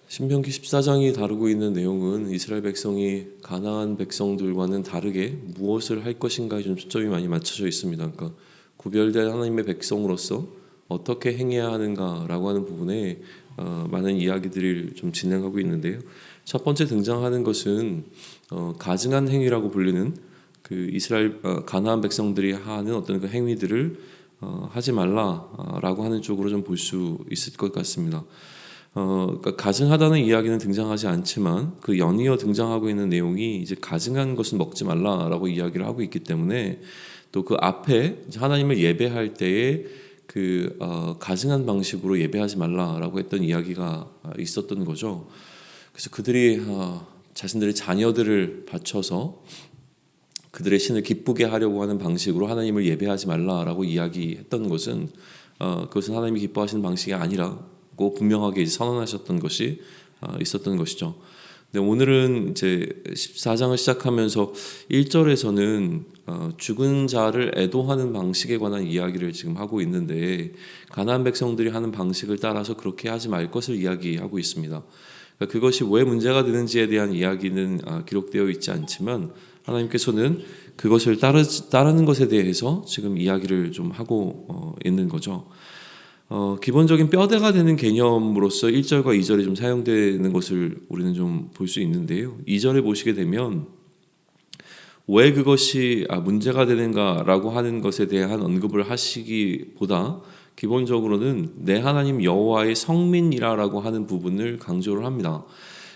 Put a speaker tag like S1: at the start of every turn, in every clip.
S1: 신명기 14장이 다루고 있는 내용은 이스라엘 백성이 가나안 백성들과는 다르게 무엇을 할 것인가에 좀 초점이 많이 맞춰져 있습니다. 그러니까 구별된 하나님의 백성으로서 어떻게 행해야 하는가라고 하는 부분에 많은 이야기들을 좀 진행하고 있는데요. 첫 번째 등장하는 것은 가증한 행위라고 불리는 그 이스라엘 가나안 백성들이 하는 어떤 그 행위들을 하지 말라라고 하는 쪽으로 좀 볼 수 있을 것 같습니다. 그러니까 가증하다는 이야기는 등장하지 않지만 그 연이어 등장하고 있는 내용이 이제 가증한 것은 먹지 말라라고 이야기를 하고 있기 때문에 또 그 앞에 하나님을 예배할 때에 그 가증한 방식으로 예배하지 말라라고 했던 이야기가 있었던 거죠. 그래서 그들이 자신들의 자녀들을 바쳐서 그들의 신을 기쁘게 하려고 하는 방식으로 하나님을 예배하지 말라라고 이야기했던 것은 그것은 하나님이 기뻐하시는 방식이 아니라고 분명하게 선언하셨던 것이 있었던 것이죠. 근데 오늘은 이제 14장을 시작하면서 1절에서는 죽은 자를 애도하는 방식에 관한 이야기를 지금 하고 있는데 가나안 백성들이 하는 방식을 따라서 그렇게 하지 말 것을 이야기하고 있습니다. 그러니까 그것이 왜 문제가 되는지에 대한 이야기는 기록되어 있지 않지만 하나님께서는 그것을 따르는 것에 대해서 지금 이야기를 좀 하고 있는 거죠. 기본적인 뼈대가 되는 개념으로서 1절과 2절이 좀 사용되는 것을 우리는 좀 볼 수 있는데요. 2절에 보시게 되면 왜 그것이 문제가 되는가라고 하는 것에 대한 언급을 하시기보다 기본적으로는 내 하나님 여호와의 성민이라고 하는 부분을 강조를 합니다.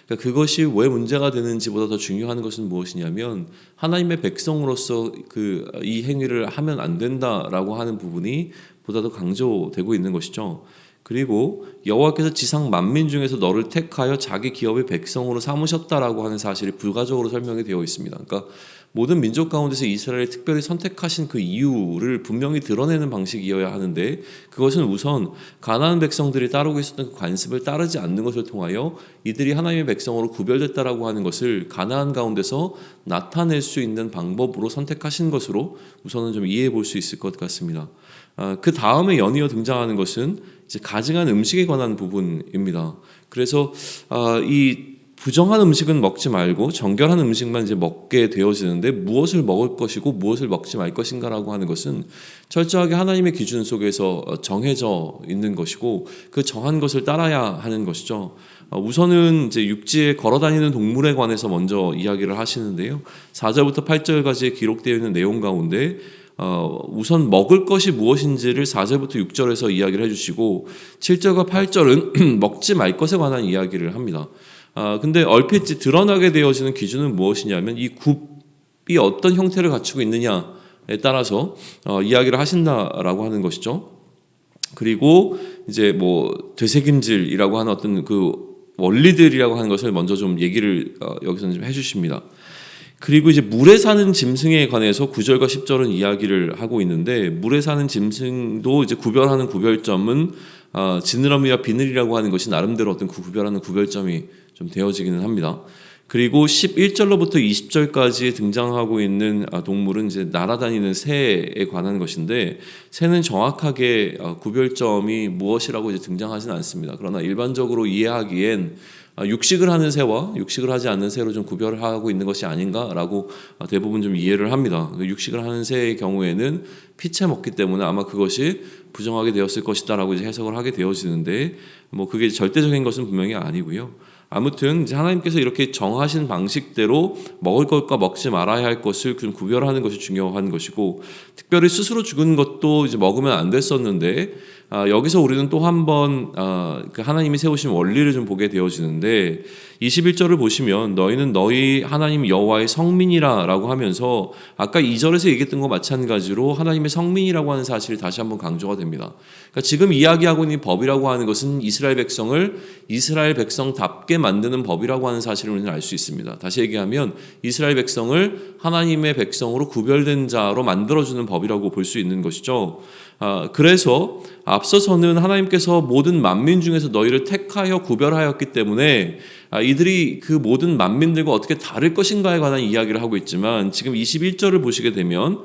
S1: 그러니까 그것이 왜 문제가 되는지보다 더 중요한 것은 무엇이냐면 하나님의 백성으로서 이 행위를 하면 안 된다라고 하는 부분이 보다 더 강조되고 있는 것이죠. 그리고 여호와께서 지상 만민 중에서 너를 택하여 자기 기업의 백성으로 삼으셨다라고 하는 사실이 부가적으로 설명이 되어 있습니다. 그러니까 모든 민족 가운데서 이스라엘을 특별히 선택하신 그 이유를 분명히 드러내는 방식이어야 하는데 그것은 우선 가나안 백성들이 따르고 있었던 그 관습을 따르지 않는 것을 통하여 이들이 하나님의 백성으로 구별됐다라고 하는 것을 가나안 가운데서 나타낼 수 있는 방법으로 선택하신 것으로 우선은 좀 이해해 볼 수 있을 것 같습니다. 그 다음에 연이어 등장하는 것은 이제 가증한 음식에 관한 부분입니다. 그래서 이 부정한 음식은 먹지 말고 정결한 음식만 이제 먹게 되어지는데 무엇을 먹을 것이고 무엇을 먹지 말 것인가라고 하는 것은 철저하게 하나님의 기준 속에서 정해져 있는 것이고 그 정한 것을 따라야 하는 것이죠. 우선은 이제 육지에 걸어다니는 동물에 관해서 먼저 이야기를 하시는데요. 4절부터 8절까지 기록되어 있는 내용 가운데 우선 먹을 것이 무엇인지를 4절부터 6절에서 이야기를 해주시고 7절과 8절은 먹지 말 것에 관한 이야기를 합니다. 근데 얼핏 드러나게 되어지는 기준은 무엇이냐면 이 굽이 어떤 형태를 갖추고 있느냐에 따라서 이야기를 하신다라고 하는 것이죠. 그리고 이제 뭐 되새김질이라고 하는 어떤 그 원리들이라고 하는 것을 먼저 좀 얘기를 여기서는 좀 해주십니다. 그리고 이제 물에 사는 짐승에 관해서 9절과 10절은 이야기를 하고 있는데 물에 사는 짐승도 이제 구별하는 구별점은 지느러미와 비늘이라고 하는 것이 나름대로 어떤 구별하는 구별점이 좀 되어지기는 합니다. 그리고 11절로부터 20절까지 등장하고 있는 동물은 이제 날아다니는 새에 관한 것인데 새는 정확하게 구별점이 무엇이라고 이제 등장하지는 않습니다. 그러나 일반적으로 이해하기엔 육식을 하는 새와 육식을 하지 않는 새로 좀 구별하고 있는 것이 아닌가라고 대부분 좀 이해를 합니다. 육식을 하는 새의 경우에는 피채 먹기 때문에 아마 그것이 부정하게 되었을 것이다라고 이제 해석을 하게 되어지는데 뭐 그게 절대적인 것은 분명히 아니고요. 아무튼 이제 하나님께서 이렇게 정하신 방식대로 먹을 것과 먹지 말아야 할 것을 좀 구별하는 것이 중요한 것이고 특별히 스스로 죽은 것도 이제 먹으면 안 됐었는데 여기서 우리는 또 한 번 하나님이 세우신 원리를 좀 보게 되어지는데 21절을 보시면 너희는 너희 하나님 여호와의 성민이라라고 하면서 아까 2절에서 얘기했던 것 마찬가지로 하나님의 성민이라고 하는 사실이 다시 한번 강조가 됩니다. 그러니까 지금 이야기하고 있는 법이라고 하는 것은 이스라엘 백성을 이스라엘 백성답게 만드는 법이라고 하는 사실을 우리는 알 수 있습니다. 다시 얘기하면 이스라엘 백성을 하나님의 백성으로 구별된 자로 만들어주는 법이라고 볼 수 있는 것이죠. 그래서 앞서서는 하나님께서 모든 만민 중에서 너희를 택하여 구별하였기 때문에 이들이 그 모든 만민들과 어떻게 다를 것인가에 관한 이야기를 하고 있지만 지금 21절을 보시게 되면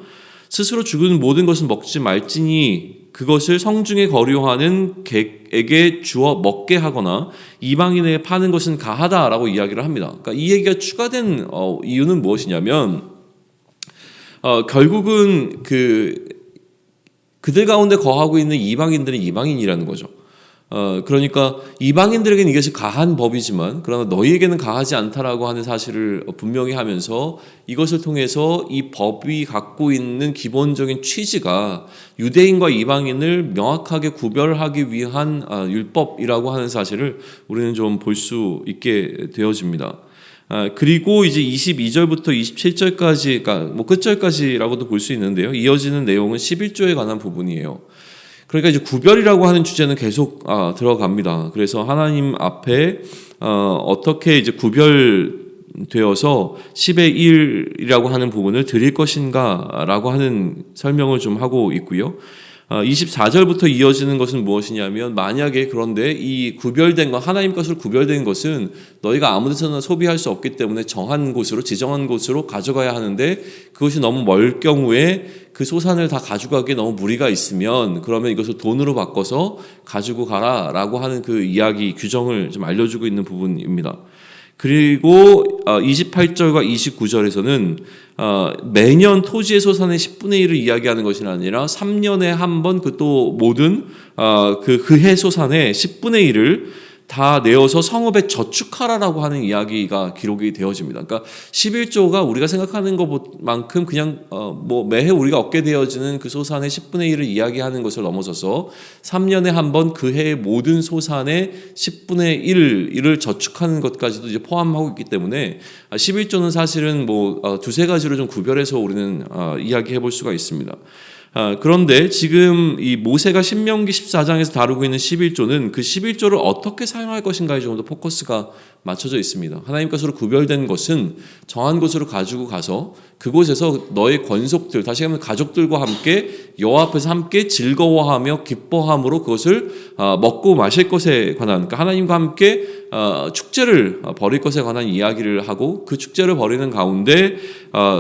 S1: 스스로 죽은 모든 것은 먹지 말지니 그것을 성중에 거류하는 객에게 주어 먹게 하거나 이방인에게 파는 것은 가하다라고 이야기를 합니다. 그러니까 이 얘기가 추가된 이유는 무엇이냐면 결국은 그들 가운데 거하고 있는 이방인들은 이방인이라는 거죠. 그러니까 이방인들에게는 이것이 가한 법이지만 그러나 너희에게는 가하지 않다라고 하는 사실을 분명히 하면서 이것을 통해서 이 법이 갖고 있는 기본적인 취지가 유대인과 이방인을 명확하게 구별하기 위한 율법이라고 하는 사실을 우리는 좀 볼 수 있게 되어집니다. 그리고 이제 22절부터 27절까지, 그러니까 뭐 끝절까지라고도 볼 수 있는데요. 이어지는 내용은 11조에 관한 부분이에요. 그러니까 이제 구별이라고 하는 주제는 계속 들어갑니다. 그래서 하나님 앞에 어떻게 이제 구별되어서 10의 1이라고 하는 부분을 드릴 것인가라고 하는 설명을 좀 하고 있고요. 24절부터 이어지는 것은 무엇이냐면 만약에 그런데 이 구별된 것 하나님 것으로 구별된 것은 너희가 아무 데서나 소비할 수 없기 때문에 정한 곳으로 지정한 곳으로 가져가야 하는데 그것이 너무 멀 경우에 그 소산을 다 가져가기에 너무 무리가 있으면 그러면 이것을 돈으로 바꿔서 가지고 가라라고 하는 그 이야기 규정을 좀 알려주고 있는 부분입니다. 그리고 28절과 29절에서는 매년 토지의 소산의 10분의 1을 이야기하는 것이 아니라 3년에 한 번 그 또 모든 그해 소산의 10분의 1을 다 내어서 성읍에 저축하라라고 하는 이야기가 기록이 되어집니다. 그러니까 11조가 우리가 생각하는 것만큼 그냥 뭐 매해 우리가 얻게 되어지는 그 소산의 10분의 1을 이야기하는 것을 넘어서서 3년에 한 번 그 해의 모든 소산의 10분의 1을 저축하는 것까지도 이제 포함하고 있기 때문에 11조는 사실은 뭐 두세 가지로 좀 구별해서 우리는 이야기해 볼 수가 있습니다. 그런데 지금 이 모세가 신명기 14장에서 다루고 있는 11조는 그 11조를 어떻게 사용할 것인가에 좀 더 포커스가 맞춰져 있습니다. 하나님 것으로 구별된 것은 정한 곳으로 가지고 가서 그곳에서 너의 권속들, 다시 말하면 가족들과 함께 여호와 앞에서 함께 즐거워하며 기뻐함으로 그것을 먹고 마실 것에 관한, 그러니까 하나님과 함께 축제를 벌일 것에 관한 이야기를 하고 그 축제를 벌이는 가운데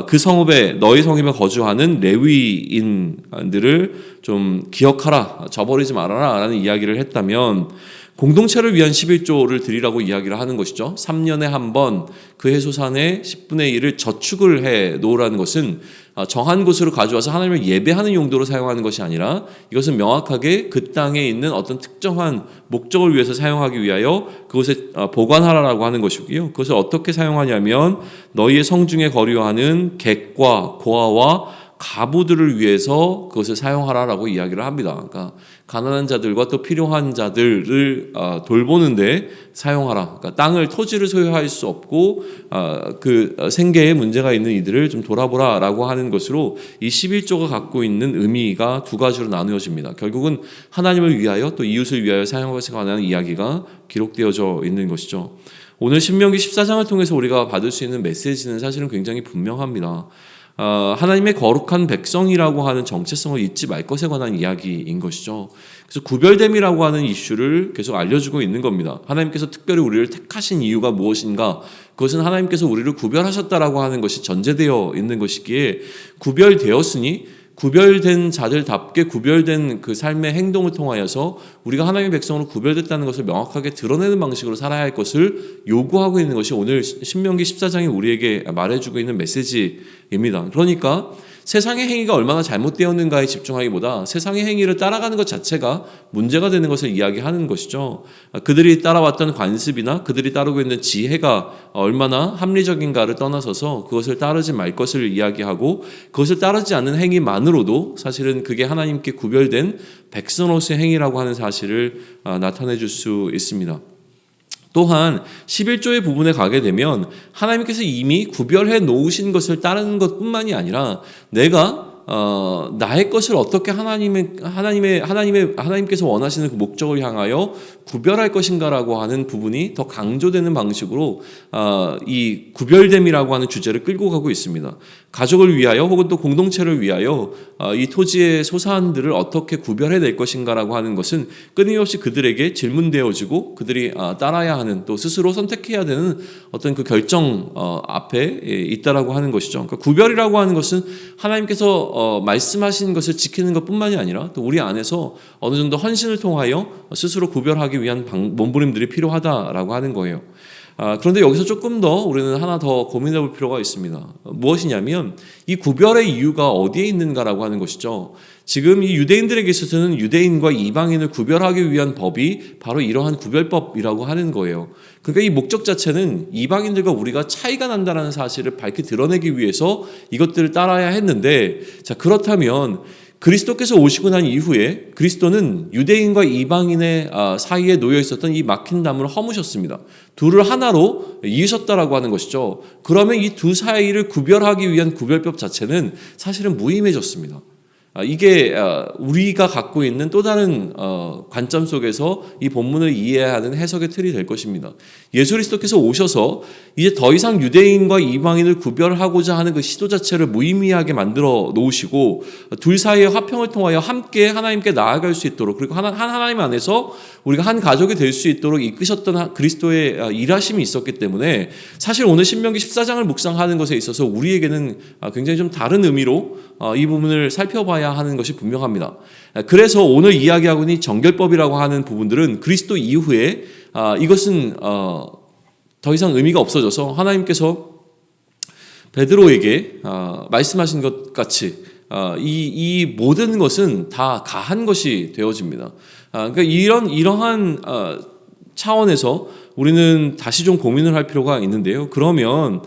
S1: 그 성읍에 너희 성읍에 거주하는 레위인들을 좀 기억하라, 저버리지 말아라 라는 이야기를 했다면 공동체를 위한 11조를 드리라고 이야기를 하는 것이죠. 3년에 한 번 그 해소산의 10분의 1을 저축을 해 놓으라는 것은 정한 곳으로 가져와서 하나님을 예배하는 용도로 사용하는 것이 아니라 이것은 명확하게 그 땅에 있는 어떤 특정한 목적을 위해서 사용하기 위하여 그것에 보관하라라고 하는 것이고요. 그것을 어떻게 사용하냐면 너희의 성중에 거류하는 객과 고아와 가부들을 위해서 그것을 사용하라라고 이야기를 합니다. 그러니까 가난한 자들과 또 필요한 자들을 돌보는데 사용하라. 그러니까 땅을 토지를 소유할 수 없고 그 생계에 문제가 있는 이들을 좀 돌아보라라고 하는 것으로 이 11조가 갖고 있는 의미가 두 가지로 나누어집니다. 결국은 하나님을 위하여 또 이웃을 위하여 사용할 것에 관한 이야기가 기록되어져 있는 것이죠. 오늘 신명기 14장을 통해서 우리가 받을 수 있는 메시지는 사실은 굉장히 분명합니다. 하나님의 거룩한 백성이라고 하는 정체성을 잊지 말 것에 관한 이야기인 것이죠. 그래서 구별됨이라고 하는 이슈를 계속 알려주고 있는 겁니다. 하나님께서 특별히 우리를 택하신 이유가 무엇인가? 그것은 하나님께서 우리를 구별하셨다라고 하는 것이 전제되어 있는 것이기에 구별되었으니 구별된 자들답게 구별된 그 삶의 행동을 통하여서 우리가 하나님의 백성으로 구별됐다는 것을 명확하게 드러내는 방식으로 살아야 할 것을 요구하고 있는 것이 오늘 신명기 14장이 우리에게 말해주고 있는 메시지입니다. 그러니까 세상의 행위가 얼마나 잘못되었는가에 집중하기보다 세상의 행위를 따라가는 것 자체가 문제가 되는 것을 이야기하는 것이죠. 그들이 따라왔던 관습이나 그들이 따르고 있는 지혜가 얼마나 합리적인가를 떠나서서 그것을 따르지 말 것을 이야기하고 그것을 따르지 않는 행위만으로도 사실은 그게 하나님께 구별된 백성으로서의 행위라고 하는 사실을 나타내 줄 수 있습니다. 또한 11조의 부분에 가게 되면 하나님께서 이미 구별해 놓으신 것을 따르는 것뿐만이 아니라 내가 나의 것을 어떻게 하나님께서 원하시는 그 목적을 향하여 구별할 것인가라고 하는 부분이 더 강조되는 방식으로 이 구별됨이라고 하는 주제를 끌고 가고 있습니다. 가족을 위하여 혹은 또 공동체를 위하여 이 토지의 소산들을 어떻게 구별해낼 것인가라고 하는 것은 끊임없이 그들에게 질문되어지고 그들이 따라야 하는 또 스스로 선택해야 되는 어떤 그 결정 앞에 있다라고 하는 것이죠. 그러니까 구별이라고 하는 것은 하나님께서 말씀하신 것을 지키는 것뿐만이 아니라 또 우리 안에서 어느 정도 헌신을 통하여 스스로 구별하기 위한 몸부림들이 필요하다라고 하는 거예요. 그런데 여기서 조금 더 우리는 하나 더 고민해 볼 필요가 있습니다. 무엇이냐면 이 구별의 이유가 어디에 있는가라고 하는 것이죠. 지금 이 유대인들에게 있어서는 유대인과 이방인을 구별하기 위한 법이 바로 이러한 구별법이라고 하는 거예요. 그러니까 이 목적 자체는 이방인들과 우리가 차이가 난다는 사실을 밝히 드러내기 위해서 이것들을 따라야 했는데, 자, 그렇다면 그리스도께서 오시고 난 이후에 그리스도는 유대인과 이방인의 사이에 놓여 있었던 이 막힌 담을 허무셨습니다. 둘을 하나로 이으셨다라고 하는 것이죠. 그러면 이 두 사이를 구별하기 위한 구별법 자체는 사실은 무의미해졌습니다. 이게 우리가 갖고 있는 또 다른 관점 속에서 이 본문을 이해해야 하는 해석의 틀이 될 것입니다. 예수 그리스도께서 오셔서 이제 더 이상 유대인과 이방인을 구별하고자 하는 그 시도 자체를 무의미하게 만들어 놓으시고 둘 사이의 화평을 통하여 함께 하나님께 나아갈 수 있도록, 그리고 하나님 안에서 우리가 한 가족이 될 수 있도록 이끄셨던 그리스도의 일하심이 있었기 때문에 사실 오늘 신명기 14장을 묵상하는 것에 있어서 우리에게는 굉장히 좀 다른 의미로 이 부분을 살펴봐야 하는 것이 분명합니다. 그래서 오늘 이야기하고 있는 정결법이라고 하는 부분들은 그리스도 이후에 이것은 더 이상 의미가 없어져서 하나님께서 베드로에게 말씀하신 것 같이 이 모든 것은 다 가한 것이 되어집니다. 그러니까 이러한 차원에서 우리는 다시 좀 고민을 할 필요가 있는데요. 그러면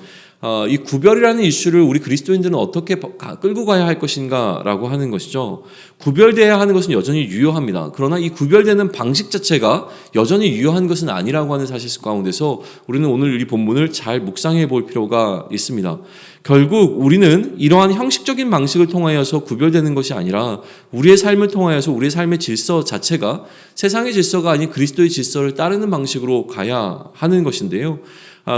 S1: 이 구별이라는 이슈를 우리 그리스도인들은 어떻게 끌고 가야 할 것인가라고 하는 것이죠. 구별되어야 하는 것은 여전히 유효합니다. 그러나 이 구별되는 방식 자체가 여전히 유효한 것은 아니라고 하는 사실 가운데서 우리는 오늘 이 본문을 잘 묵상해 볼 필요가 있습니다. 결국 우리는 이러한 형식적인 방식을 통하여서 구별되는 것이 아니라 우리의 삶을 통하여서 우리의 삶의 질서 자체가 세상의 질서가 아닌 그리스도의 질서를 따르는 방식으로 가야 하는 것인데요.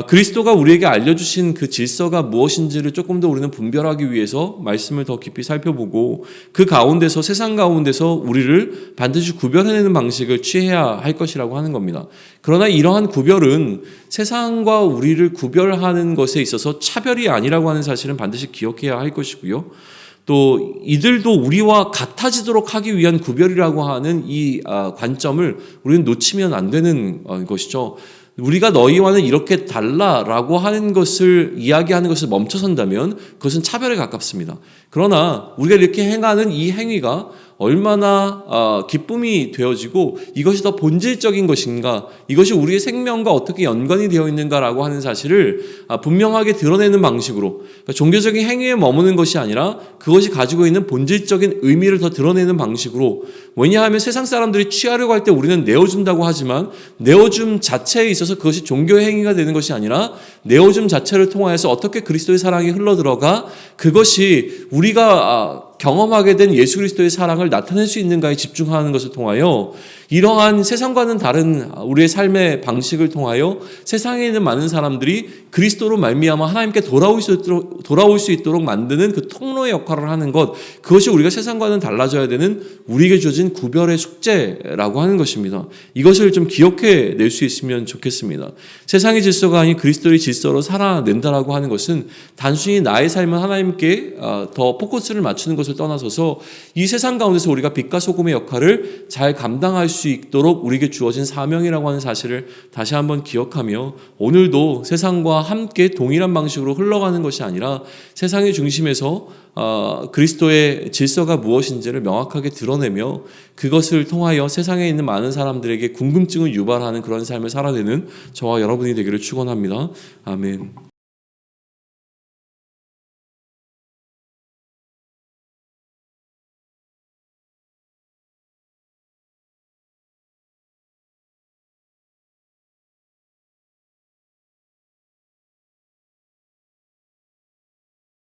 S1: 그리스도가 우리에게 알려주신 그 질서가 무엇인지를 조금 더 우리는 분별하기 위해서 말씀을 더 깊이 살펴보고 그 가운데서 세상 가운데서 우리를 반드시 구별해내는 방식을 취해야 할 것이라고 하는 겁니다. 그러나 이러한 구별은 세상과 우리를 구별하는 것에 있어서 차별이 아니라고 하는 사실은 반드시 기억해야 할 것이고요. 또 이들도 우리와 같아지도록 하기 위한 구별이라고 하는 이 관점을 우리는 놓치면 안 되는 것이죠. 우리가 너희와는 이렇게 달라라고 하는 것을 이야기하는 것을 멈춰선다면 그것은 차별에 가깝습니다. 그러나 우리가 이렇게 행하는 이 행위가 얼마나 기쁨이 되어지고 이것이 더 본질적인 것인가, 이것이 우리의 생명과 어떻게 연관이 되어 있는가라고 하는 사실을 분명하게 드러내는 방식으로, 그러니까 종교적인 행위에 머무는 것이 아니라 그것이 가지고 있는 본질적인 의미를 더 드러내는 방식으로. 왜냐하면 세상 사람들이 취하려고 할 때 우리는 내어준다고 하지만 내어줌 자체에 있어서 그것이 종교 행위가 되는 것이 아니라 내어줌 자체를 통하여서 어떻게 그리스도의 사랑이 흘러들어가 그것이 우리가 경험하게 된 예수 그리스도의 사랑을 나타낼 수 있는가에 집중하는 것을 통하여 이러한 세상과는 다른 우리의 삶의 방식을 통하여 세상에 있는 많은 사람들이 그리스도로 말미암아 하나님께 돌아올 수 있도록 만드는 그 통로의 역할을 하는 것, 그것이 우리가 세상과는 달라져야 되는 우리에게 주어진 구별의 숙제라고 하는 것입니다. 이것을 좀 기억해 낼 수 있으면 좋겠습니다. 세상의 질서가 아닌 그리스도의 질서로 살아낸다라고 하는 것은 단순히 나의 삶은 하나님께 더 포커스를 맞추는 것을 떠나서서 이 세상 가운데서 우리가 빛과 소금의 역할을 잘 감당할 수 있도록 우리에게 주어진 사명이라고 하는 사실을 다시 한번 기억하며 오늘도 세상과 함께 동일한 방식으로 흘러가는 것이 아니라 세상의 중심에서 그리스도의 질서가 무엇인지를 명확하게 드러내며 그것을 통하여 세상에 있는 많은 사람들에게 궁금증을 유발하는 그런 삶을 살아내는 저와 여러분이 되기를 축원합니다. 아멘.